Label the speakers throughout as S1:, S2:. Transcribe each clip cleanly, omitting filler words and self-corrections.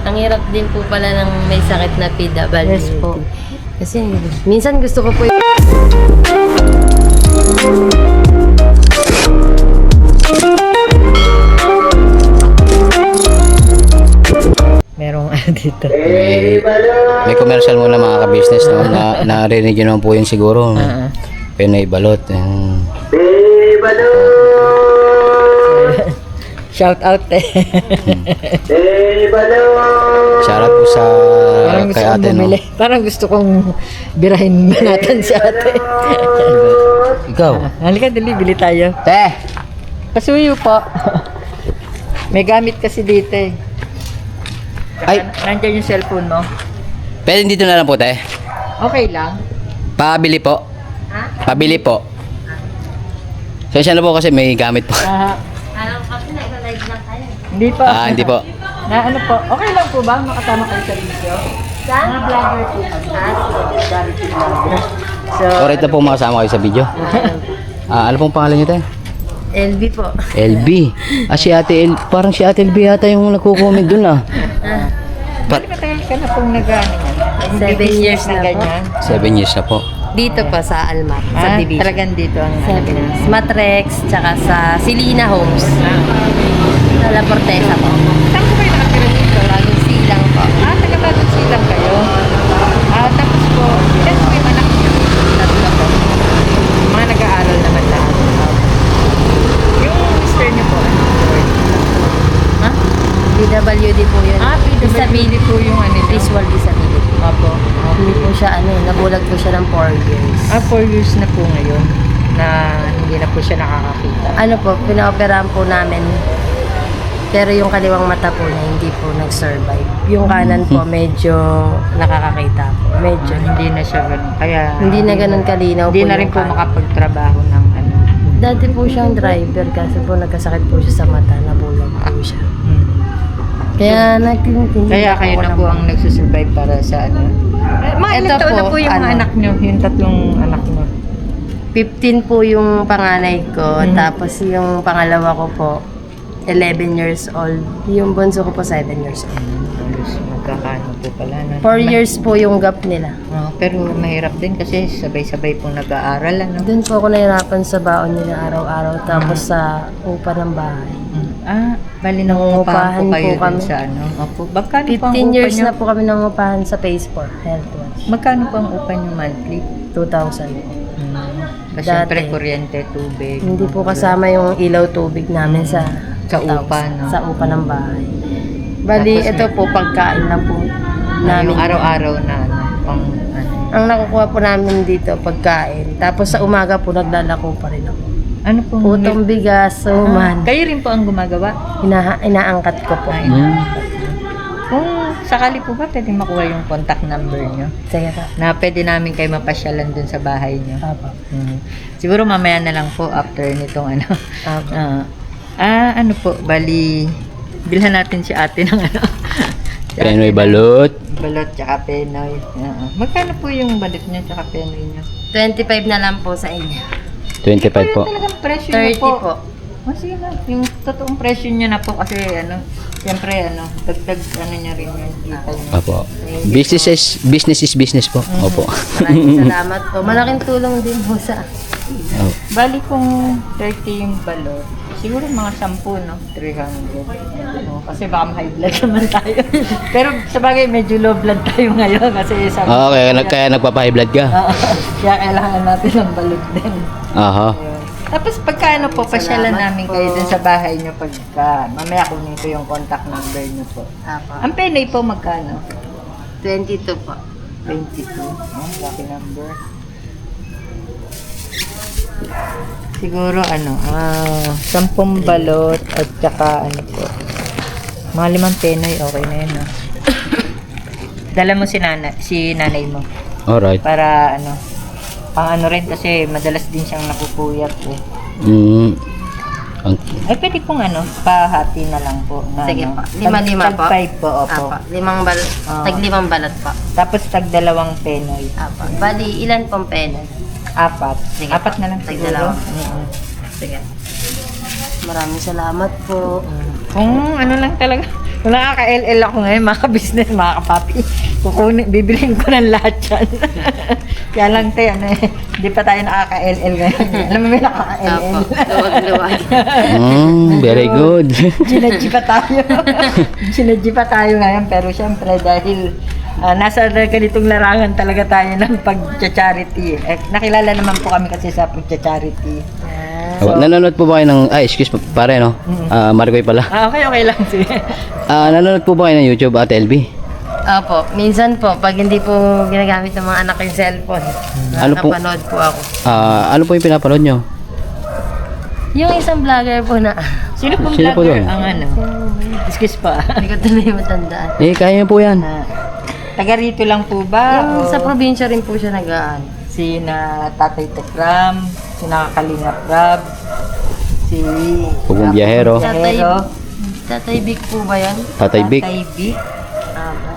S1: Ang hirap din po pala ng may sakit na PWD.
S2: Yes po.
S1: Kasi minsan gusto ko po
S2: Merong dito.
S3: May commercial muna mga ka-business, no? Narinig nyo naman po yun siguro. Pinoy balot.
S2: Shout out eh.
S3: Shoutout po sa
S2: Parang gusto
S3: kay
S2: kong
S3: ate, no?
S2: bumili. Parang gusto kong birahin natin si ate.
S3: Ikaw.
S2: Halika, dali, bili tayo.
S3: Te!
S2: Pasuyo po. May gamit kasi dito eh.
S3: Ay!
S2: Nandiyan yung cellphone mo.
S3: Pwede dito na lang po, te.
S2: Okay lang.
S3: Pabili po.
S2: Ha?
S3: Pabili po. Sensya na po kasi may gamit po.
S1: alam kasi nag-live lang tayo.
S2: Hindi po.
S3: Hindi po.
S2: Na ano po, okay lang po ba makasama kayo sa video?
S1: Saan?
S2: Mga vlogger po kami. Charity vlogger. So,
S3: Alright na po makasama kayo sa video. Ano pong pangalan niyo, te?
S1: LB po.
S3: LB. Si Ate L, parang si Ate LB yata yung nagko-comment dun ah.
S2: matagal ka na pong nag-ano yan.
S1: 7 years na po.
S2: ganyan.
S3: 7 years na po.
S1: Dito pa sa Almar, sa division.
S2: Talagang dito ang
S1: Sa Matrex, tsaka sa Silina Homes. Sa La Portesa po.
S2: Saan po kayo nakatira dito?
S1: Bagong silang po.
S2: Taga-bagong silang kayo. Tapos po, ilan po yung anak niyo?
S1: Tatlo po.
S2: Mga nag-aaral naman lahat. Yung mister niyo po, ano?
S1: Ha? PWD po yun.
S2: PWD po yung ano niyo.
S1: Visual disability.
S2: Opo.
S1: Hindi po siya nabulag po siya ng 4 years.
S2: 4 years na po ngayon na hindi na po siya nakakakita.
S1: Ano po, pinaoperahan po namin. Pero yung kaliwang mata po niya, hindi po nag-survive. Yung kanan po, medyo nakakakita po. Medyo.
S2: Hindi na siya ganun. Kaya
S1: Hindi na ganun kalinaw
S2: Hindi
S1: po
S2: na
S1: yung
S2: rin po
S1: kanan.
S2: makapagtrabaho ng ano.
S1: Dati po siyang driver kasi po nagkasakit po siya sa mata, nabulag po siya. Kaya nagtintindi
S2: Kaya kayo na po ang nagsusurvive para sa ano. Mga
S1: Ito
S2: ilang taon na
S1: po,
S2: po yung mga
S1: ano?
S2: anak nyo, yung tatlong anak nyo.
S1: 15 po yung panganay ko, tapos yung pangalawa ko po, 11 years old. Yung bunso ko po, 7 years old.
S2: Halos magkakaano po pala.
S1: 4 years po yung gap nila.
S2: Pero mahirap din kasi sabay-sabay pong nag-aaral. Ano?
S1: Doon po ako nahirapan sa baon nila araw-araw, tapos sa upa ng bahay.
S2: Bali nangungupahan po
S1: Nangungupahan
S2: kayo
S1: po kami.
S2: dun sa ano. Opo. Magkano po ang
S1: 15
S2: upa
S1: years
S2: nyo?
S1: na po kami nangungupahan sa Phase 4 Health Watch.
S2: Magkano po ang upa nyo monthly?
S1: 2,000 po.
S2: Kasi
S1: Dati.
S2: syempre kuryente, tubig.
S1: Hindi po kasama yung ilaw tubig namin sa
S2: upa, no?
S1: Sa upa ng bahay. Bali,
S2: Tapos
S1: ito po pagkain lang po namin.
S2: Yung araw-araw na ano, pang ano.
S1: Ang nakukuha po namin dito pagkain. Tapos sa umaga po naglalako pa rin ako.
S2: Ano pong
S1: Putong bigas, suman.
S2: kayo rin po ang gumagawa?
S1: Inaangkat ko po.
S2: Kung sakali po ba pwede makuha yung contact number nyo?
S1: Sige po.
S2: Na pwede namin kayo mapasyalan dun sa bahay nyo.
S1: Apo.
S2: Siguro mamaya na lang po after nitong ano.
S1: Apo.
S2: Ano po, bali bilhan natin si ate ng ano. Si
S3: Pinoy
S2: ate ng
S3: balot.
S2: Balot tsaka penoy. Magkano po yung balot nyo tsaka penoy nyo?
S1: 25 na lang po sa inyo.
S3: 25 po.
S2: Ano talagang presyo
S1: 30
S2: nyo
S1: po.
S2: Sige na. Yung totoong presyo nyo na po kasi ano, siyempre ano, dagdag ano nyo rin yung kita nyo.
S3: Opo. Business is business po. Opo.
S1: Maraming salamat po. Malaking tulong din po sa
S2: Bali kung 30 yung balot, siguro mga 10, no? 300. Kasi baka high blood naman tayo. Pero sa bagay, medyo low blood tayo ngayon kasi sabi
S3: Kaya nagpapa-high blood ka.
S2: Kaya kailangan natin ng balot din.
S3: Aha.
S2: Ayun. Tapos pagka ano po, pasyalan namin kayo dun sa bahay nyo pagka, mamaya kunin ko yung contact number nyo po.
S1: Apo.
S2: Ang penay po magkano?
S1: 22 po.
S2: 22. Lucky number. Siguro ano, 10 balot at saka ano po. Mga 5 penoy, okay na yun, no? Dala mo si nanay mo.
S3: Alright.
S2: Para ano, pang ano rin kasi madalas din siyang napupuyat eh. Ay, pwede pong ano, pahati na lang po. Na,
S1: Sige
S2: ano,
S1: po. 5 po.
S2: Tag 5 po, opo.
S1: Apo. 5 balot. Tag 5 balot po.
S2: Tapos tag 2 penoy.
S1: Apo. Bali, ilan pong pena?
S2: 4.
S1: Sige
S2: 4
S1: po.
S2: na lang
S1: Tag
S2: siguro.
S1: dalawa. Sige. Maraming salamat po.
S2: Kung ano lang talaga, Kung nakaka-LL ako ngayon, mga ka-business, mga kapapi, bibiliin ko ng lahat yan. Kaya lang tayo, hindi pa tayo nakaka-LL ngayon. Alam mo, may nakaka-LL.
S1: Opo, luwag-luwag.
S3: Very good.
S2: Ginadji pa tayo. Ginadji pa tayo ngayon, pero syempre dahil nasa ganitong larangan talaga tayo ng pag-charity. Nakilala naman po kami kasi sa pag-charity.
S3: Nanonood po ba kayo ng, excuse pare no? Maricoy pala.
S2: Okay lang. Sige.
S3: Nanonood po ba kayo ng YouTube at LB?
S1: Opo, minsan po, pag hindi po ginagamit ng mga anak yung cellphone,
S3: Ano po?
S1: napanood po ako.
S3: Ano po yung pinapanood nyo?
S1: Yung isang vlogger po na,
S2: Sino pong
S3: Sino po
S2: vlogger
S3: doon?
S2: ang ano? Excuse pa.
S1: hindi ko tuloy matandaan.
S3: Kaya nyo po yan.
S2: Taga rito lang po ba?
S1: Yung
S2: O
S1: sa probinsya rin po siya nag-aan.
S2: si na Tatay Tekram, si Nakakalingap Rab, si
S3: Pugong Biyahero.
S1: Tatay Vic po ba yan?
S3: Tatay Vic.
S2: Tatay Vic.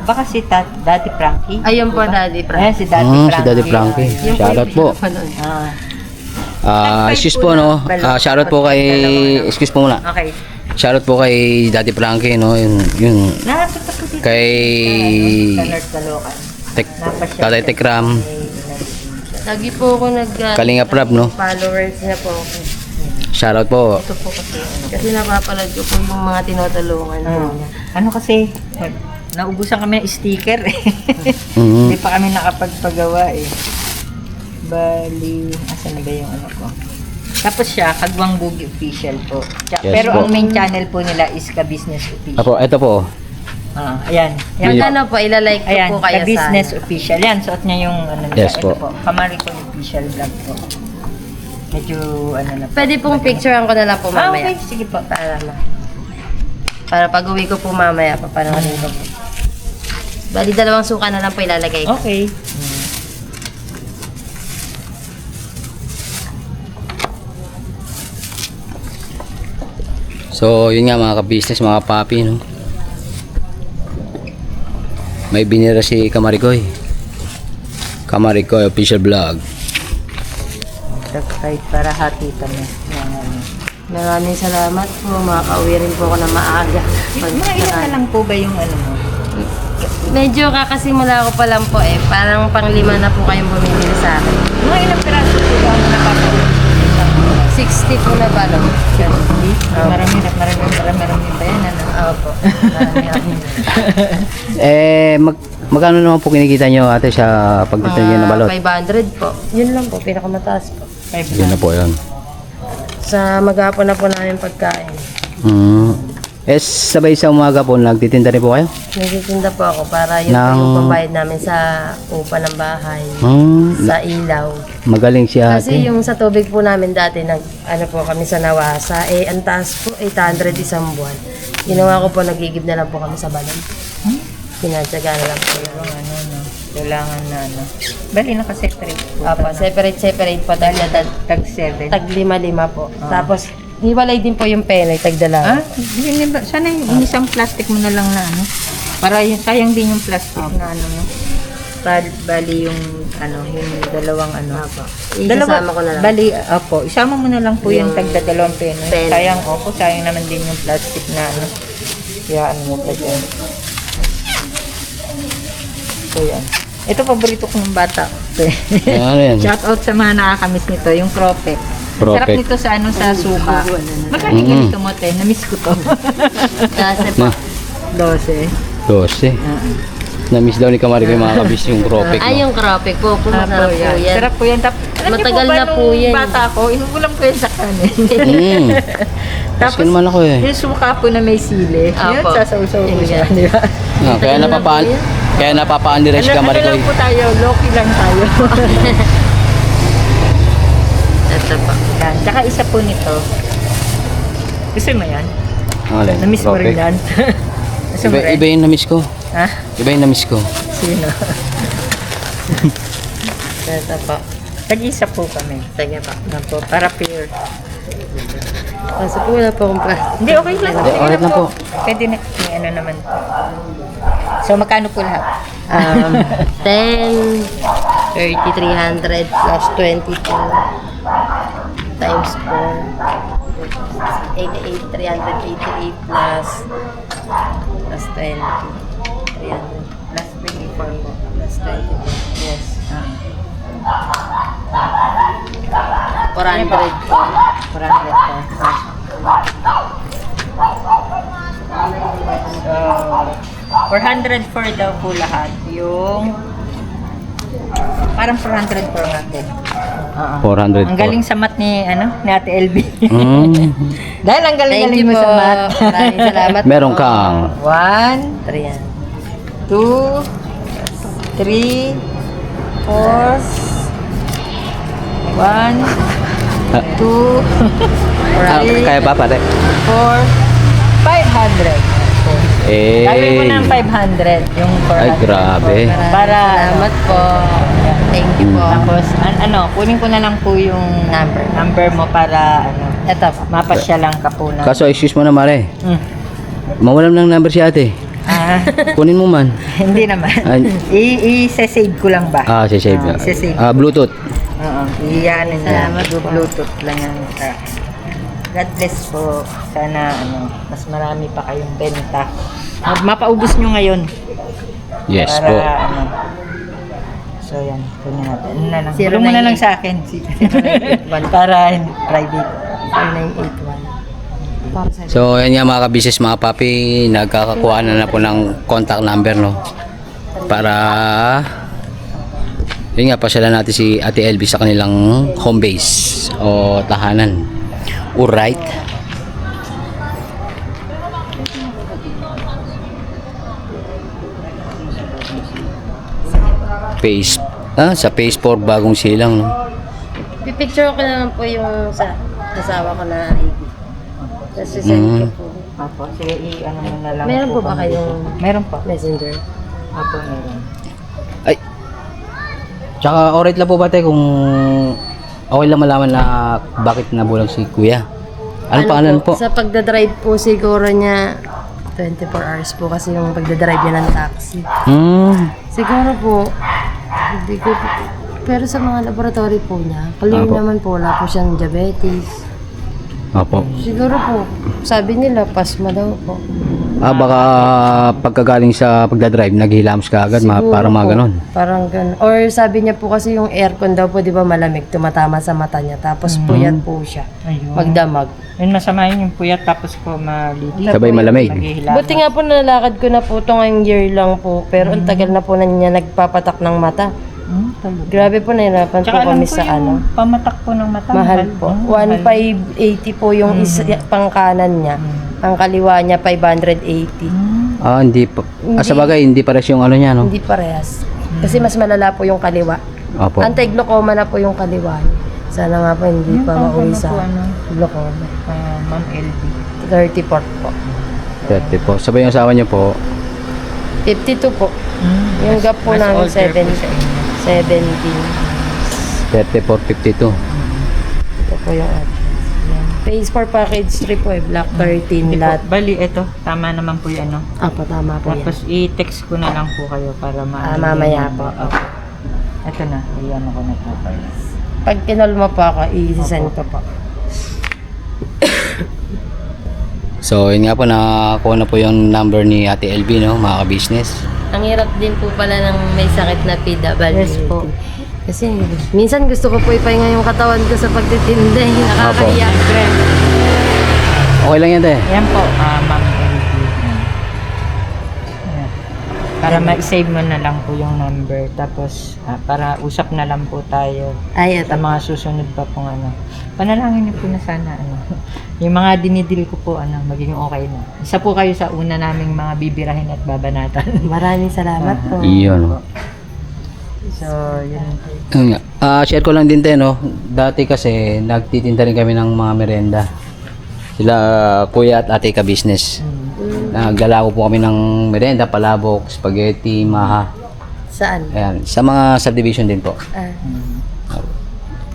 S2: Baka si Daddy Frankie.
S1: Ayun po, Daddy
S2: Ayan,
S1: Frank.
S2: si Daddy Frankie.
S3: Si Daddy Frankie.
S1: Yung
S3: Shoutout
S1: yung
S3: po.
S1: pinapanood.
S3: Excuse po no. Shoutout po kay, excuse po muna.
S2: Okay.
S3: Shoutout po kay Daddy Frankie no. Yung
S2: Nakakita po dito.
S3: kay
S2: Sa North Caloocan.
S3: Tatay Tekram.
S1: Lagi po ako
S3: Kalinga Prab, no?
S1: followers niya po.
S3: Shoutout po.
S2: Ito po kasi.
S1: Kasi napapanood ko po yung mga tinutulungan po niya.
S2: Ano kasi, naubusan kami ng sticker eh.
S3: Mhm.
S2: Hindi pa kami nakapagpagawa eh. Bali, asan na ba yung ano ko? Tapos siya, Kagwang Bugi Official po.
S3: Yes
S2: Pero
S3: po.
S2: ang main channel po nila is Ka-Business Official.
S3: Apo, ito po.
S2: Ayan.
S1: Yung
S3: Yes.
S1: ano po, ilalike ko
S2: Ayan,
S1: po kayo
S2: Ka-Business
S1: sana.
S2: Official. Yan, suot niya yung ano nila.
S3: Yes
S2: Ito
S3: po.
S2: Kamaricon Official vlog po. Medyo ano na po.
S1: Pwede pong picturean ko na lang po mamaya.
S2: Okay, sige po.
S1: Para pag uwi ko po mamaya, papanoorin ko po. Bali, 2 suka na lang po ilalagay ko.
S2: Okay.
S3: So, yun nga mga ka-business, mga papi, no? May binira si Kamaricoy. Kamaricoy Official Vlog.
S2: Subscribe para hati kami. Yan, ano.
S1: Maraming salamat po. Makakauwi rin po ako na maaga.
S2: Mga ilan na lang po ba yung ano mo?
S1: Medyo kakasimula ko pa lang po eh. Parang pang-5 na po kayong bumibili sa akin.
S2: Mga ilang piraso po ba ang napapaulit?
S1: 60 po na ba?
S2: Marami ba yan? Ano?
S1: Opo. Marami.
S3: Magkano naman po kinikita nyo ate sa pagtitinda ng balot?
S1: 500 po. Yun lang po. Pinakamataas po.
S3: Yun na po yun.
S1: Sa maghapon na po namin pagkain.
S3: Sabay sa umaga po, nagtitinda rin po kayo?
S1: Nagtitinda po ako para yun po yung pambayad namin sa upa ng bahay. Sa ilaw.
S3: Magaling si ate.
S1: Kasi yung sa tubig po namin dati, ano po kami sa Nawasa, ang taas po, 800 isang buwan. Ginawa ko po, nagigib na lang po kami sa balon. Pinatsaga na lang po.
S2: Kailangan na ano. Bali nakaseparate po.
S1: Opo, separate po.
S2: Tag 7.
S1: Tag 5 po. Tapos, hiwalay din po yung penoy, tag 2.
S2: Yun ba? Sana yung isang plastic mo na lang na ano. Para yung sayang din yung plastic na ano mo. Bali yung ano, yung dalawang ano.
S1: Isasama ko na lang.
S2: Bali, opo. Isama mo na lang po yung tagda 2 penoy.
S1: Penoy.
S2: Sayang, opo. Sayang naman din yung plastic na ano. Kaya ano mo pa dyan. So yan. Ito paborito ko ng bata.
S3: Ano yan?
S2: Shout out sa mga nakakamiss nito, yung Cropek.
S3: Cropek.
S2: Sarap nito sa ano sa suka. Magkano ganito mo te? Namiss ko to.
S1: Kasi po,
S2: 12.
S3: 12. Na-miss daw ni Kamaricoy mga kabis yung Cropek.
S1: ay yung cropek po, masarap po yan.
S2: Sarap po yan. Alam niyo
S1: Matagal
S2: po ba
S1: na po
S2: nung
S1: yan.
S2: bata ko, inuulam ko yan sa kanin.
S3: Tapos naman ako eh.
S2: Yung suka po na may sili. Yun,
S1: Apo.
S2: sasaw-saw ko siya.
S1: Yun.
S2: Di ba?
S3: Kaya napapaan ni Resh
S2: Ano
S3: Kamaricoy.
S2: lang po tayo, low-key lang tayo.
S1: Ito po.
S2: Yan. Tsaka isa po nito. Gusto mo yan?
S3: Alin?
S2: Namiss mo rin yan. Gusto mo rin?
S3: Iba yung na-miss ko.
S2: Ha?
S3: Iba yung na-miss ko.
S2: Sino?
S1: Ito po.
S2: Tag-isa po kami.
S1: Sige po.
S2: Ano po, para pure.
S1: Kasi po wala po akong plastic.
S2: Hindi, okay lang.
S3: Okay, okay lang po.
S2: Pwede na. May ano naman. So, magkano po lahat?
S1: 10, 30, 300 plus 22 times 4. 88, 388 plus Plus 20. 300.
S2: Plus 24 po.
S1: Plus 20. Yes. 400 po.
S2: 400 po. So, 404 daw po lahat. Yung parang 404 natin. Oo.
S3: 400
S2: Ang galing sa mat ni Ate LB.
S3: Mm.
S2: Dahil ang
S1: Thank
S2: galing-galing
S1: you
S2: mo
S1: po.
S2: sa mat.
S1: Maraming salamat
S3: Meron
S1: po.
S3: kang
S2: 1,
S1: 300.
S2: 2, 3, 4, 1, 2,
S3: kaya ba pare?
S2: 4, 500. Gawin mo ng 500 yung 400.
S3: Ay, grabe.
S1: Maraming
S2: Para
S1: salamat po. Thank you po.
S2: Tapos, kunin ko na lang po yung number mo para,
S1: Ito po.
S2: mapasyalan ka po na.
S3: Kaso excuse mo na mare.
S2: Mm.
S3: Mawalan ng number si ate.
S2: Ah,
S3: Kunin mo man.
S2: hindi naman.
S3: Ay.
S2: I-save ko lang ba?
S3: Save.
S2: i-save.
S3: Bluetooth.
S2: Oo. Iyanin niya.
S1: Salamat po.
S2: Bluetooth lang yan. God bless po. Sana mas marami pa kayong benta. Mapaubos nyo ngayon.
S3: Yes
S2: Para
S3: po.
S2: So yan. Kunin natin. Ano na lang.
S1: 098.
S2: Bulong mo na lang sa akin. Para private.
S1: 981. Para sa
S3: So, yan nga mga kabisnes, mga papi, nagkakakuha na po ng contact number, no? Para, yun nga, pasyalan natin si Ate LB sa kanilang home base o tahanan. Alright. Sa phase 4, bagong silang, no?
S1: Pipicture ko na lang po yung sa asawa ko na ID. Tapos send ko po.
S2: Apo, sige, mo na lang.
S1: Meron po ba
S2: kami
S1: kayong
S2: dito. Meron po.
S1: messenger?
S2: Apo, meron.
S3: Ay. Tsaka alright lang po ba tayo kung okay lang malaman na bakit nabulang si Kuya? Anong pangalan po?
S1: Sa pagdadrive po siguro niya 24 hours po kasi yung pagdadrive niya ng taxi. Siguro po, hindi ko pero sa mga laboratory po niya, clear
S3: Apo.
S1: naman po, wala po siyang diabetes.
S3: Opo.
S1: Siguro po, sabi nila, pasma daw po.
S3: Baka pagkagaling sa pagdadrive, naghihilams ka agad,
S1: Siguro
S3: parang mga
S1: po,
S3: ganon.
S1: Parang ganon. Or sabi niya po kasi yung aircon daw po, di ba malamig, tumatama sa mata niya. Tapos puyat po siya,
S2: Ayun.
S1: magdamag.
S2: Yun, masama yun yung puyat tapos po malidi.
S3: Sabay malamig.
S2: Maghihilamos.
S1: Buti nga po nalakad ko na po ito ngayong year lang po. Pero ang tagal na po na niya nagpapatak ng mata.
S2: Talaga.
S1: Grabe po, nahirapan po
S2: Tsaka alam
S1: kami
S2: ko
S1: sa
S2: yung pamatak po ng mata.
S1: Mahal po. 1,580 po yung isa, pang kanan niya. Ang kaliwa niya, 580.
S3: Hindi pa. Sa bagay, hindi pares yung ano niya, no?
S1: Hindi parehas. Kasi mas malala po yung kaliwa.
S3: Opo.
S1: Anti-glaucoma na po yung kaliwa niya. Sana nga po hindi pa mauwi sa glaucoma.
S2: Ma'am LB.
S1: 34 po.
S3: 30 po. Sabay yung asawa niyo po,
S1: 52 po. Yung gap po
S2: Mas
S1: namin
S2: older po sa inyo.
S1: 17.
S3: 34, 52.
S1: Ito po yung address. Yan. Phase 4 package 3 po eh. Block 13
S2: Hindi po.
S1: lot.
S2: Bali, ito. Tama naman po yung
S1: Apo, tama po yan.
S2: Tapos i-text ko na lang po kayo para
S1: mamaya po.
S2: Okay. Ito na. Iyan ako na po.
S1: Pag kinol mo po ako, i-send ko po.
S3: So, yun nga po, nakakuha na po yung number ni Ate LB, no? Mga ka-business.
S1: Ang hirap din po pala ng may sakit na PWD.
S2: Yes po.
S1: Kasi minsan gusto ko po ipahinga yung katawan ko sa pagtitinda. Nakakahiya.
S3: Okay lang yan, te.
S2: Yan po, Ma'am LB. Ayan. Para ma-save mo na lang po yung number. Tapos, para usap na lang po tayo
S1: Ay,
S2: sa
S1: ito.
S2: mga susunod pa pong Panalangin niyo po na sana yung mga dinidil ko po maging okay na. Isa po kayo sa una naming mga bibirahin at babanatan.
S1: Maraming salamat po.
S3: Iyon.
S2: So, yun.
S3: Yun nga. Share ko lang din, te, no? Dati kasi, nagtitinda rin kami ng mga merenda. Sila, kuya at ate ka-business. Nagdala ko po kami ng merenda, palabok, spaghetti, maha.
S1: Saan?
S3: Ayan, sa mga subdivision din po.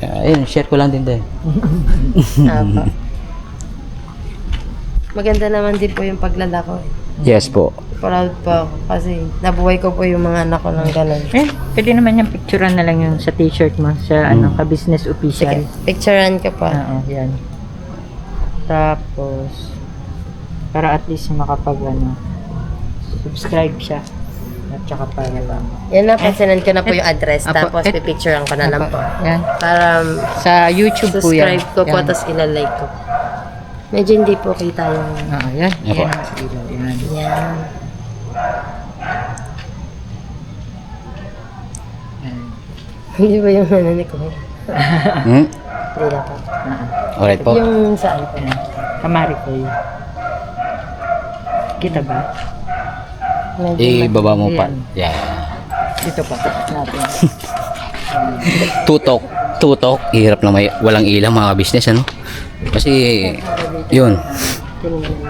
S3: Ayun, share ko lang din, te.
S1: Apo. Maganda naman din po yung paglalako.
S3: Yes po.
S1: Proud po ako kasi nabuhay ko po yung mga anak ko ng ganun.
S2: Pwede naman yung picturean na lang yung sa t-shirt mo sa ka-business official.
S1: Sige, picturean ka pa.
S2: Oo, yan. Tapos, para at least makapag Subscribe siya. At saka para ba?
S1: Yan na, pansinan ko na po yung address.
S2: Apo,
S1: Tapos, pipicturean ko na lang po.
S2: Yan.
S1: Para
S2: Sa YouTube po yan.
S1: subscribe ko po,
S2: Yan.
S1: tapos ilalike ko. Medyo hindi po kita yung...
S2: Oo, yan.
S3: Apo.
S2: Yan ang sa ilaw. Yan.
S1: Yan.
S2: Yan.
S1: Hindi ba yung ano ni Kuya?
S3: Hmm?
S1: Hindi na po.
S3: Alright po.
S1: Yung saan po?
S2: Yan. Kamari ko yun. Kita ba?
S1: Medyo
S3: Ibaba mo pa. Yeah.
S2: Dito pa. Natin.
S3: Tutok. Hirap na may walang ilaw mga business, ano? Kasi, yun.
S1: tingnan mo.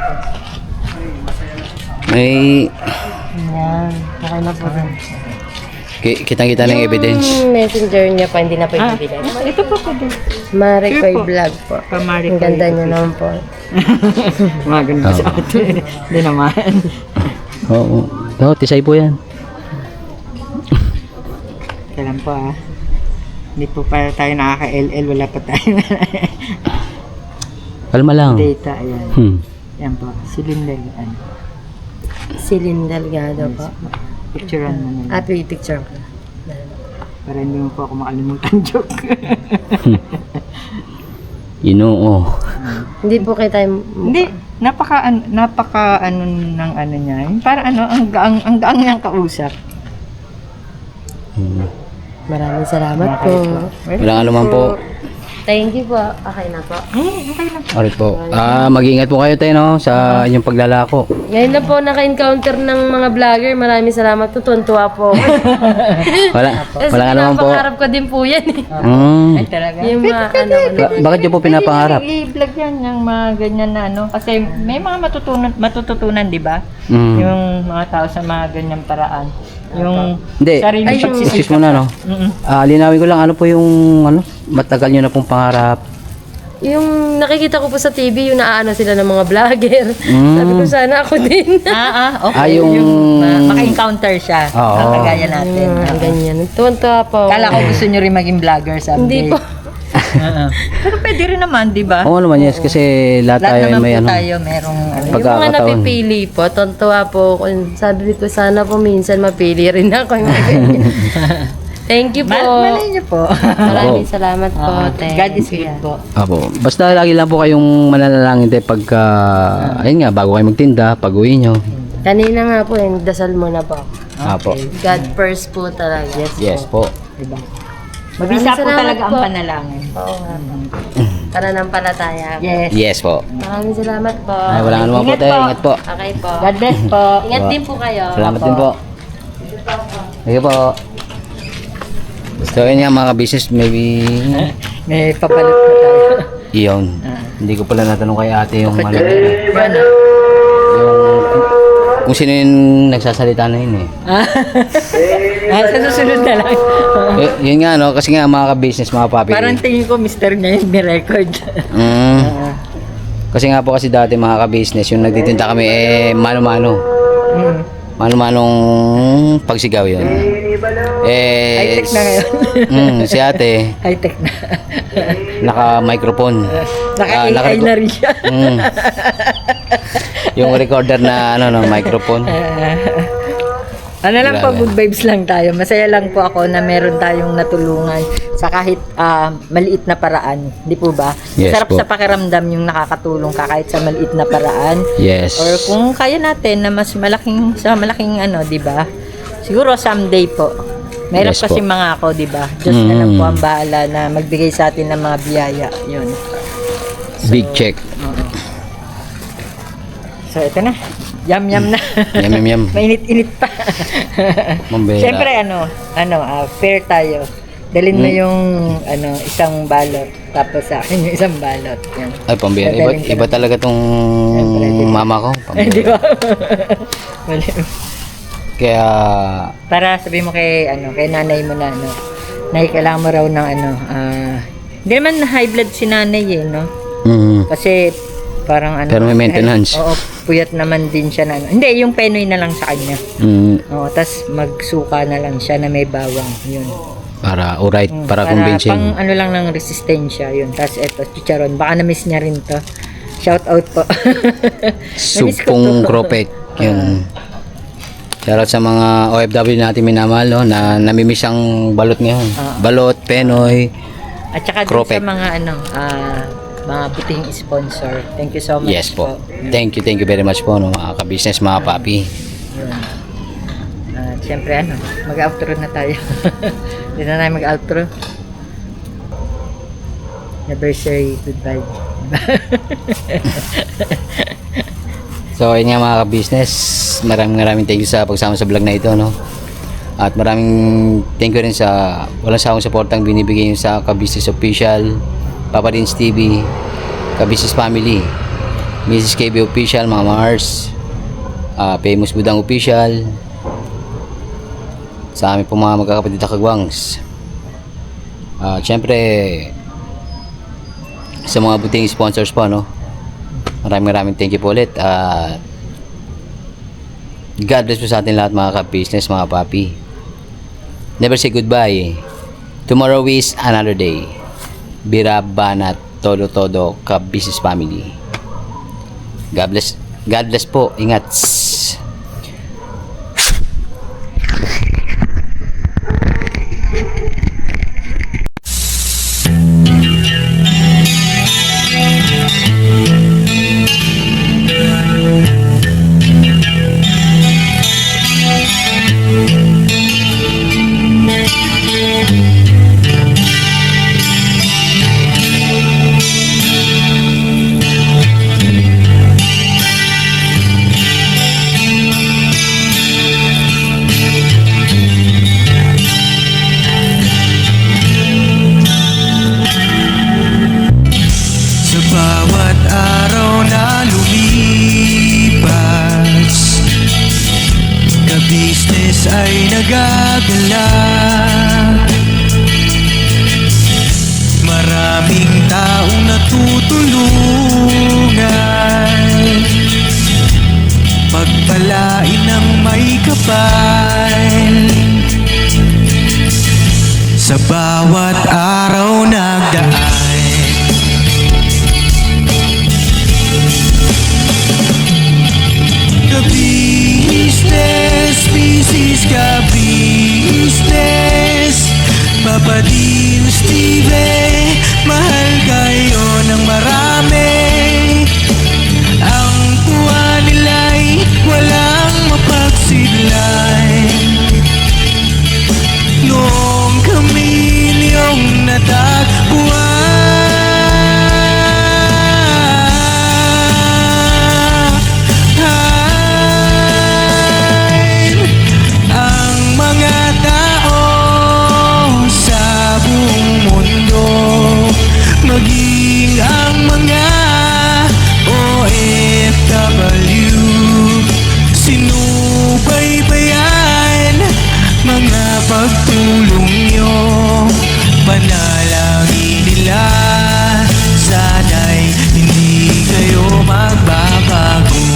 S3: May,
S1: Yan. Okay na po rin.
S3: kitang-kita ng evidence.
S1: Yung messenger niya pa, hindi na po ibibigay.
S2: Ito pa po din.
S1: Marikoy
S2: Sure po.
S1: Vlog po.
S2: Kamari
S1: Ang ganda niya naman po.
S2: Maganda sa atin. Hindi naman.
S3: Oo. Oo, tisay po yan.
S2: Kailan po Hindi po pa tayo nakaka-LL. Wala pa tayo
S3: Kalma lang.
S2: data. Ayan. Yan po. Silindel.
S1: Silin Delgado po.
S2: Picturean mo na.
S1: At picture ko.
S2: Para hindi mo po ako makalimutan joke.
S3: Inoo.
S1: Hindi po kayo tayo...
S2: Hindi. Napaka ano ng ano niya. Yung para ano, ang gaang niyang kausap.
S1: Maraming salamat po.
S3: Walang anuman po.
S1: Thank you po. Okay na po.
S2: Okay lang.
S3: Alright po. Mag-ingat po kayo tayo, no? Sa inyong paglalako.
S1: Ngayon na po naka-encounter ng mga vlogger. Maraming salamat po. Tuwan-tuwa po. Kasi
S3: Walang anuman po.
S1: pinapangarap ko din po yan eh.
S2: Ay talaga.
S1: Yung mga ano.
S3: Bakit nyo po pinapangarap?
S2: I-vlog yan yung mga ganyan na ano. Kasi may mga matututunan, di ba?
S3: Mm.
S2: Yung mga tao sa mga ganyang paraan. Yung
S3: Hindi.
S2: sarili
S3: Excuse mo na, no?
S2: Mm-mm.
S3: Linawin ko lang, ano po yung, matagal nyo na pong pangarap?
S1: Yung nakikita ko po sa TV, yung naaano sila ng mga vlogger. Sabi ko sana ako din.
S2: Okay.
S3: Yung...
S2: maka-encounter siya.
S3: Oo.
S2: Ang kagaya natin.
S1: Ganyan. Tuwan-tuwa po.
S2: Kala ko gusto nyo rin maging vlogger someday.
S1: Hindi po.
S2: Pero pwede rin naman, di ba?
S3: Oo naman, yes. Kasi lahat
S2: Lahat
S3: tayo
S2: naman
S3: may
S2: po
S3: ano.
S2: tayo merong ano.
S1: Yung mga
S3: Pagkakataon.
S1: napipili po, tuwan-tuwa po. Sabi ko sana po minsan mapili rin ako. Yung mga ganyan. Thank you po.
S2: Malay niyo po.
S1: Maraming salamat po.
S2: God is good po.
S3: Apo. Basta lagi lang po kayong mananalangin tayo pagka, ayun nga, bago kayo magtinda, pag uwi nyo.
S1: Kanina nga po, yung dasal mo na po.
S3: Apo.
S1: God first po talaga.
S3: Yes po.
S2: Diba? Mabisa po
S1: salamat
S2: talaga ang
S1: po.
S2: panalangin.
S1: Oo nga po. Pananampalataya.
S2: Yes.
S3: Yes po.
S1: Maraming salamat po.
S3: Ay, walang anuman po
S2: Ingat
S3: tayo.
S2: po.
S3: Ingat po.
S1: Okay po.
S2: God bless po.
S1: Ingat din po kayo.
S3: Salamat din po. Sige po. So yun nga mga business, maybe
S2: May papalit na tayo.
S3: iyon. Hindi ko pala natanong kay ate yung ano,
S2: Ano?
S3: kung sino yung nagsasalita na yun eh.
S2: Sa susunod na lang.
S3: Yun nga no, kasi nga mga ka-business, mga papi.
S2: Parang tingin ko mister niya yung ni-record.
S3: Kasi nga po kasi dati mga ka-business, yung nagtitinda kami mano-mano. Mano-manong pagsigaw yun.
S2: High-tech na ngayon.
S3: Si ate,
S2: High-tech na.
S3: naka-microphone.
S2: Naka-AI na rin siya.
S3: Yung recorder na microphone.
S2: Ano lang po,
S3: Grabe.
S2: good vibes lang tayo. Masaya lang po ako na meron tayong natulungan sa kahit maliit na paraan. Di po ba?
S3: Yes
S2: Sarap
S3: po.
S2: sa pakiramdam yung nakakatulong ka kahit sa maliit na paraan.
S3: Yes.
S2: Or kung kaya natin na mas malaking, sa malaking di ba? Siguro someday po. Meron
S3: Yes
S2: kasi
S3: po.
S2: mga ako, di ba? Diyos na lang po ang bahala na magbigay sa atin ng mga biyaya. Yun.
S3: Big check.
S2: So, ito na. Yum-yum na.
S3: Yum, yum, yum.
S2: Mainit-init pa.
S3: Mambera.
S2: Siyempre, fair tayo. Dalhin mo yung, isang balot. Tapos sa akin yung isang balot. Yan.
S3: Ay, pambira.
S2: Dadalhin ko
S3: Iba
S2: na.
S3: talaga tong
S2: Siyempre, di ba?
S3: mama ko.
S2: Ay, di
S3: Pambira.
S2: ba? Mali.
S3: Kaya,
S2: Para sabi mo kay nanay mo na, nay, kailangan mo raw ng hindi naman high blood si nanay no? Kasi, parang
S3: Pero may maintenance.
S2: Oo, puyat naman din siya na Hindi, yung penoy na lang sa kanya. Oo, tas magsuka na lang siya na may bawang. Yun.
S3: para alright, para
S2: Pang
S3: convincing.
S2: lang ng resistensya. Yun. Tas eto, chicharon. Baka na-miss niya rin to. Shout out po. Na-miss ko
S3: Supong
S2: to.
S3: cropet. Yun. Shoutout sa mga OFW natin minamahal, no, na namimiss ang balot ngayon. Balot, Penoy.
S2: At saka dun
S3: Cropek.
S2: sa mga mga buting sponsor. Thank you so much
S3: Yes po. Thank you very much po, no, mga ka-business, mga papi.
S2: Yun. Siyempre mag-outro na tayo. Hindi na tayo mag-outro. Never say goodbye.
S3: So ayun nga mga ka-business, maraming thank you sa pagsama sa vlog na ito, no. At maraming thank you rin sa walang sawang suportang binibigay nyo sa Ka-Business Official, Papa Dins TV, Ka-Business Family, Mrs. KB Official, mga Mars, Famous Budang Official, sa amin po mga magkakapatid na kagwangs. Siyempre sa mga buting sponsors po, no. Maraming thank you po ulit. God bless po sa atin lahat mga ka-business, mga papi. Never say goodbye. Tomorrow is another day. Bira, banat, todo ka-business family. God bless po. Ingat.
S4: Sa bawat araw na lumipas, ka-business ay nagagalak. Maraming taong natutulungan, pagpalain ng may kapal. Sa bawat araw nagdaan, ka-business, business ka-business, Papa Dins TV, mahal kayo ng marami. Ang tuwa nila'y walang mapagsidlay. Noong kami niyong natagpuan, ang mga tao sa buong mundo, maging ang mga OFW, sinubaybayan mga pagtulong nyo, panalangin nila, sana'y hindi kayo magbabago.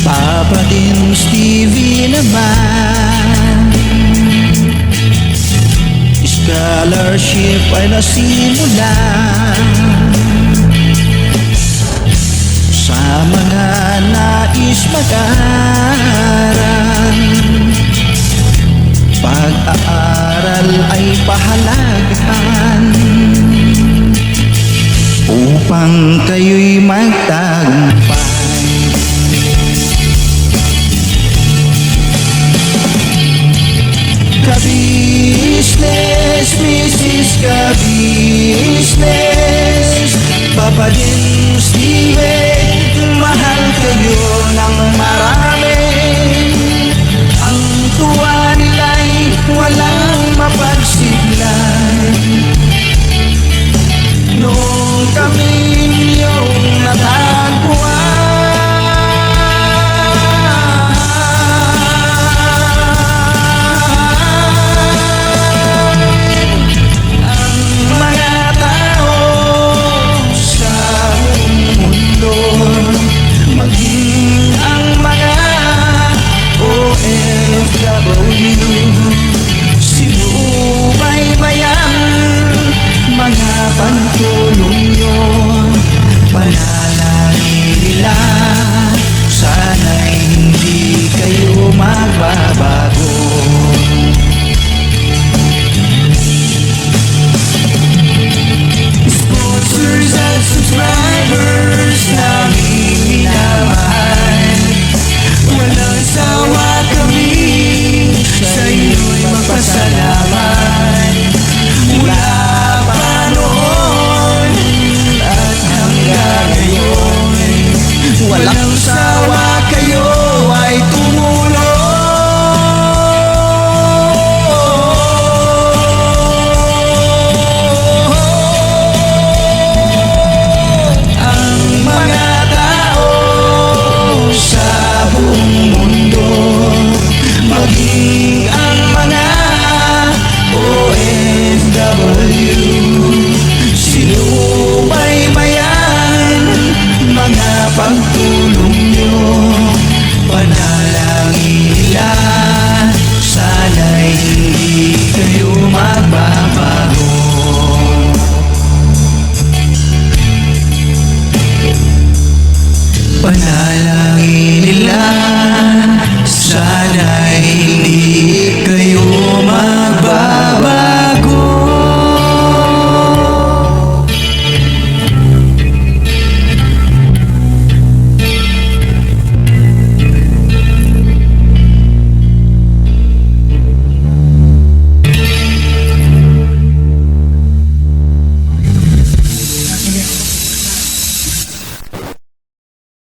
S4: Papa Dins TV naman, scholarship ay nasimula sa mga nais mag-aral. Pag-aaral ay pahalagahan upang kayo'y magtagumpay.